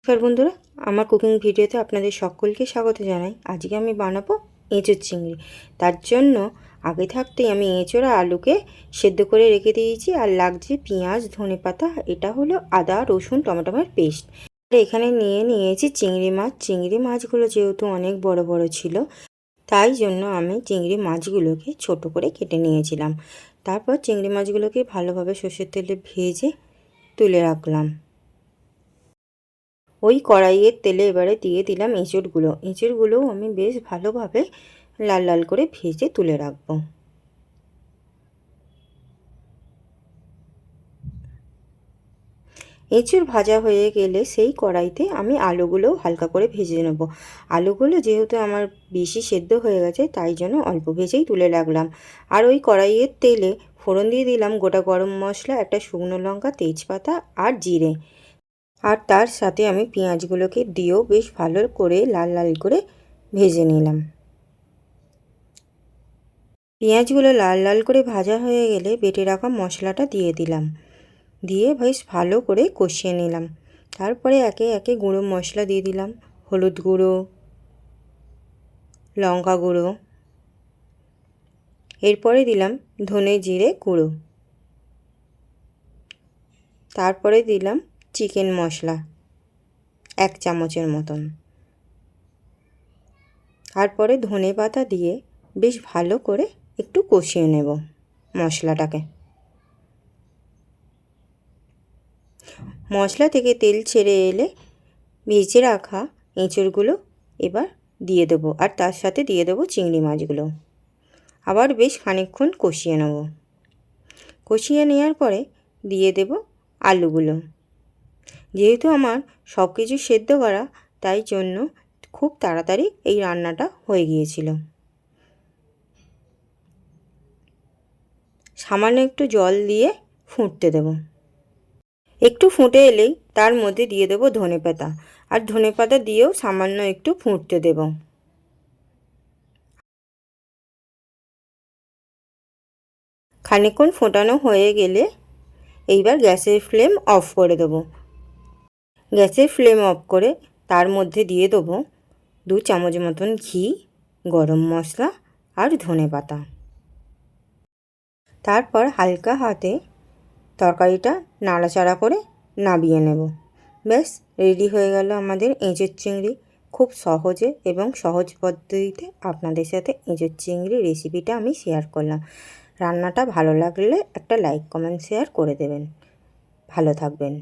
নমস্কার বন্ধুরা, আমার কুকিং ভিডিওতে আপনাদের সকলকে স্বাগত জানাই। আজকে আমি বানাবো এঁচোড় চিংড়ি। তার জন্য আগে থাকতেই আমি এঁচোড় আর আলুকে সেদ্ধ করে রেখে দিয়েছি। আর লাগছে পেঁয়াজ, ধনেপাতা, এটা হলো আদা, রসুন, টমেটোর পেস্ট। আর এখানে নিয়েছি চিংড়ি মাছ। চিংড়ি মাছগুলো যেহেতু অনেক বড় বড় ছিল, তাই জন্য আমি চিংড়ি মাছগুলোকে ছোট করে কেটে নিয়েছিলাম। তারপর চিংড়ি মাছগুলোকে ভালোভাবে সর্ষের তেলে ভেজে তুলে রাখলাম। ওই কড়াইয়ের তেলে এবারে দিয়ে দিলাম এঁচোড়গুলোও আমি বেশ ভালোভাবে লাল লাল করে ভেজে তুলে রাখবো। এঁচোড় ভাজা হয়ে গেলে সেই কড়াইতে আমি আলুগুলোও হালকা করে ভেজে নেব। আলুগুলো যেহেতু আমার বেশি সেদ্ধ হয়ে গেছে, তাই জন্য অল্প ভেজেই তুলে রাখলাম। আর ওই কড়াইয়ের তেলে ফোড়ন দিয়ে দিলাম গোটা গরম মশলা, একটা শুকনো লঙ্কা, তেজপাতা আর জিরে। আর তার সাথে আমি পেঁয়াজগুলোকে দিয়েও বেশ ভালো করে লাল লাল করে ভেজে নিলাম। পেঁয়াজগুলো লাল লাল করে ভাজা হয়ে গেলে বেটে রাখা মশলাটা দিয়ে দিলাম। দিয়ে বেশ ভালো করে কষিয়ে নিলাম। তারপরে একে একে গুঁড়ো মশলা দিয়ে দিলাম। হলুদ গুঁড়ো, লঙ্কা গুঁড়ো, এরপরে দিলাম ধনে জিরে গুঁড়ো, তারপরে দিলাম চিকেন মশলা 1 চামচের মতন। তারপরে ধনে পাতা দিয়ে বেশ ভালো করে একটু কষিয়ে নেব মশলাটাকে। মশলা থেকে তেল ছেড়ে এলে ভেজে রাখা এঁচোড়গুলো এবার দিয়ে দেবো, আর তার সাথে দিয়ে দেবো চিংড়ি মাছগুলো। আবার বেশ খানিকক্ষণ কষিয়ে নেব। কষিয়ে নেওয়ার পরে দিয়ে দেব আলুগুলো। যেহেতু আমার সব কিছু সেদ্ধ করা, তাই জন্য খুব তাড়াতাড়ি এই রান্নাটা হয়ে গিয়েছিল। সামান্য একটু জল দিয়ে ফুটতে দেব। একটু ফুটে এলেই তার মধ্যে দিয়ে দেব ধনেপাতা, আর ধনেপাতা দিয়েও সামান্য একটু ফুটতে দেব। খানিকক্ষণ ফোটানো হয়ে গেলে এইবার গ্যাসের ফ্লেম অফ করে দেব। গ্যাসের ফ্লেম অফ করে তার মধ্যে দিয়ে দেবো 2 চামচ মতন ঘি, গরম মশলা আর ধনেপাতা। তারপর হালকা হাতে তরকারিটা নাড়াচাড়া করে নামিয়ে নেব। ব্যাস রেডি হয়ে গেল আমাদের এঁচোড় চিংড়ি। খুব সহজে এবং সহজ পদ্ধতিতে আপনাদের সাথে এঁচোড় চিংড়ি রেসিপিটা আমি শেয়ার করলাম। রান্নাটা ভালো লাগলে একটা লাইক, কমেন্ট, শেয়ার করে দেবেন। ভালো থাকবেন।